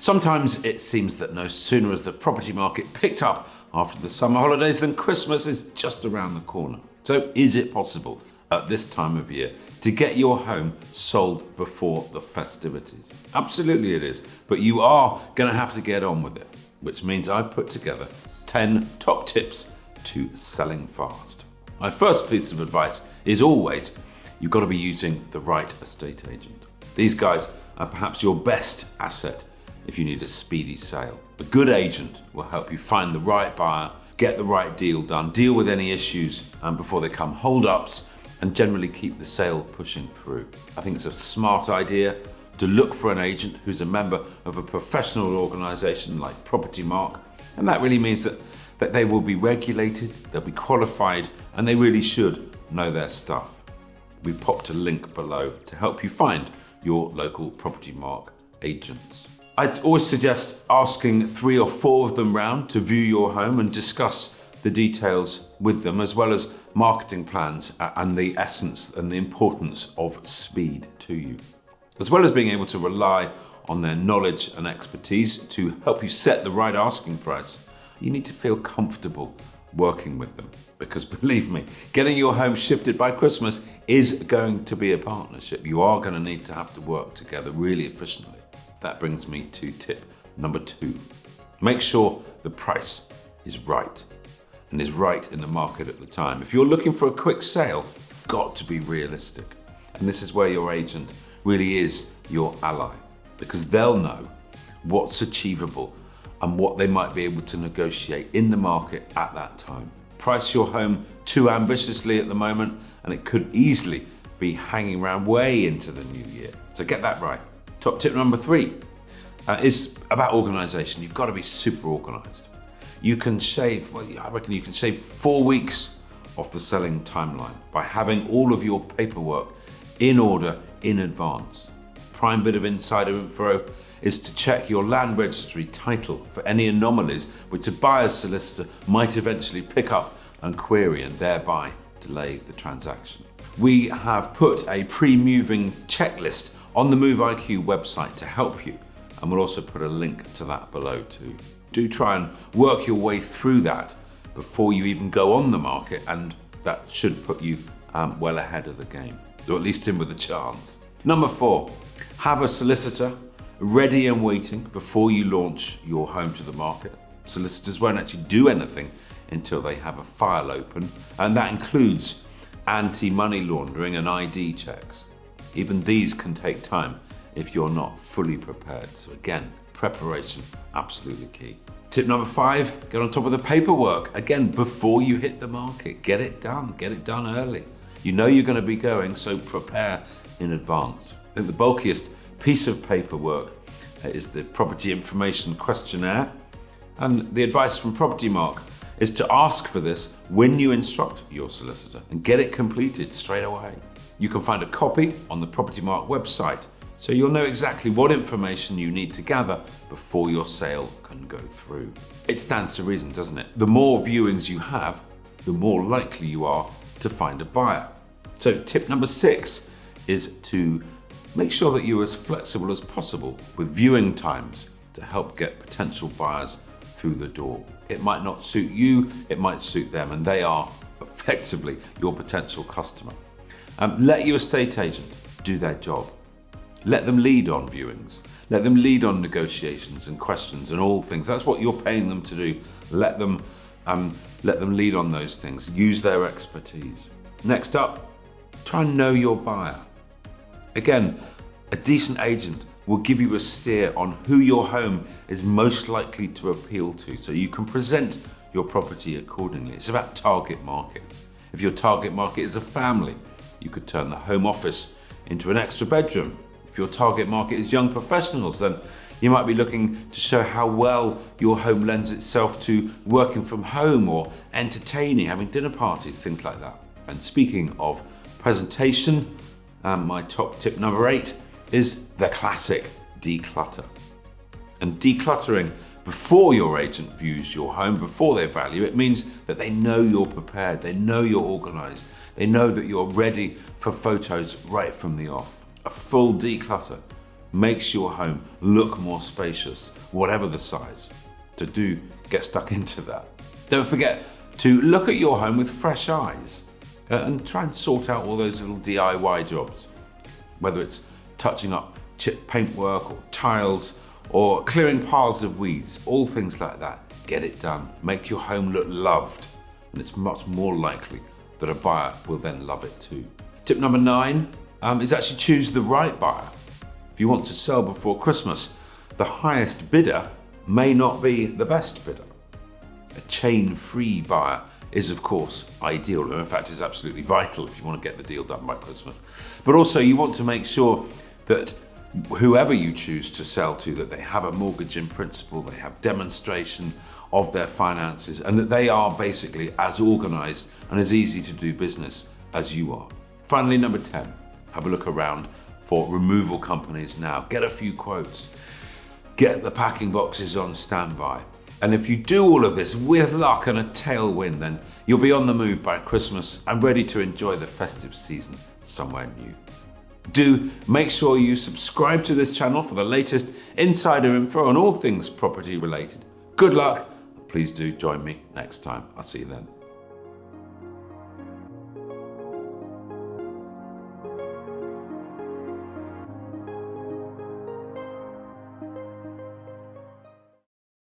Sometimes it seems that no sooner has the property market picked up after the summer holidays than Christmas is just around the corner. So is it possible at this time of year to get your home sold before the festivities? Absolutely it is, but you are going to have to get on with it, which means I've put together 10 top tips to selling fast. My first piece of advice is always you've got to be using the right estate agent. These guys are perhaps your best asset if you need a speedy sale. A good agent will help you find the right buyer, get the right deal done, deal with any issues before they come hold-ups, and generally keep the sale pushing through. I think it's a smart idea to look for an agent who's a member of a professional organisation like PROPERTYMARK, and that really means that they will be regulated, they'll be qualified, and they really should know their stuff. We popped a link below to help you find your local PROPERTYMARK agents. I'd always suggest asking 3 or 4 of them round to view your home and discuss the details with them, as well as marketing plans and the essence and the importance of speed to you. As well as being able to rely on their knowledge and expertise to help you set the right asking price, you need to feel comfortable working with them. Because believe me, getting your home shifted by Christmas is going to be a partnership. You are going to need to have to work together really efficiently. That brings me to tip number 2. Make sure the price is right and is right in the market at the time. If you're looking for a quick sale, you've got to be realistic. And this is where your agent really is your ally, because they'll know what's achievable and what they might be able to negotiate in the market at that time. Price your home too ambitiously at the moment and it could easily be hanging around way into the new year. So get that right. Top tip number 3 is about organisation. You've got to be super organised. You can shave, I reckon you can shave 4 weeks off the selling timeline by having all of your paperwork in order in advance. Prime bit of insider info is to check your land registry title for any anomalies which a buyer's solicitor might eventually pick up and query and thereby delay the transaction. We have put a pre-moving checklist on the Move IQ website to help you, and we'll also put a link to that below too. Do try and work your way through that before you even go on the market, and that should put you well ahead of the game, or at least in with a chance. Number 4, have a solicitor ready and waiting before you launch your home to the market. Solicitors won't actually do anything until they have a file open, and that includes anti-money laundering and ID checks. Even these can take time if you're not fully prepared. So again, preparation, absolutely key. Tip number 5, get on top of the paperwork. Again, before you hit the market, get it done early. You know you're going to be going, so prepare in advance. I think the bulkiest piece of paperwork is the property information questionnaire. And the advice from PROPERTYMARK is to ask for this when you instruct your solicitor and get it completed straight away. You can find a copy on the PROPERTYMARK website, so you'll know exactly what information you need to gather before your sale can go through. It stands to reason, doesn't it? The more viewings you have, the more likely you are to find a buyer. So tip number 6 is to make sure that you're as flexible as possible with viewing times to help get potential buyers through the door. It might not suit you, it might suit them, and they are effectively your potential customer. Let your estate agent do their job. Let them lead on viewings. Let them lead on negotiations and questions and all things. That's what you're paying them to do. Let them lead on those things. Use their expertise. Next up, try and know your buyer. Again, a decent agent will give you a steer on who your home is most likely to appeal to, so you can present your property accordingly. It's about target markets. If your target market is a family, you could turn the home office into an extra bedroom. If your target market is young professionals, then you might be looking to show how well your home lends itself to working from home or entertaining, having dinner parties, things like that. And speaking of presentation, my top tip number 8 is the classic declutter. And decluttering before your agent views your home, before they value it, means that they know you're prepared, they know you're organised, they know that you're ready for photos right from the off. A full declutter makes your home look more spacious, whatever the size. So do get stuck into that. Don't forget to look at your home with fresh eyes and try and sort out all those little DIY jobs, whether it's touching up chip paintwork or tiles or clearing piles of weeds, all things like that. Get it done. Make your home look loved, and it's much more likely that a buyer will then love it too. Tip number 9 is actually choose the right buyer. If you want to sell before Christmas, the highest bidder may not be the best bidder. A chain-free buyer is of course ideal, and in fact is absolutely vital if you want to get the deal done by Christmas. But also you want to make sure that whoever you choose to sell to, that they have a mortgage in principle, they have demonstration of their finances, and that they are basically as organised and as easy to do business as you are. Finally, number 10, have a look around for removal companies now. Get a few quotes. Get the packing boxes on standby. And if you do all of this with luck and a tailwind, then you'll be on the move by Christmas and ready to enjoy the festive season somewhere new. Do make sure you subscribe to this channel for the latest insider info on all things property related. Good luck. Please do join me next time. I'll see you then.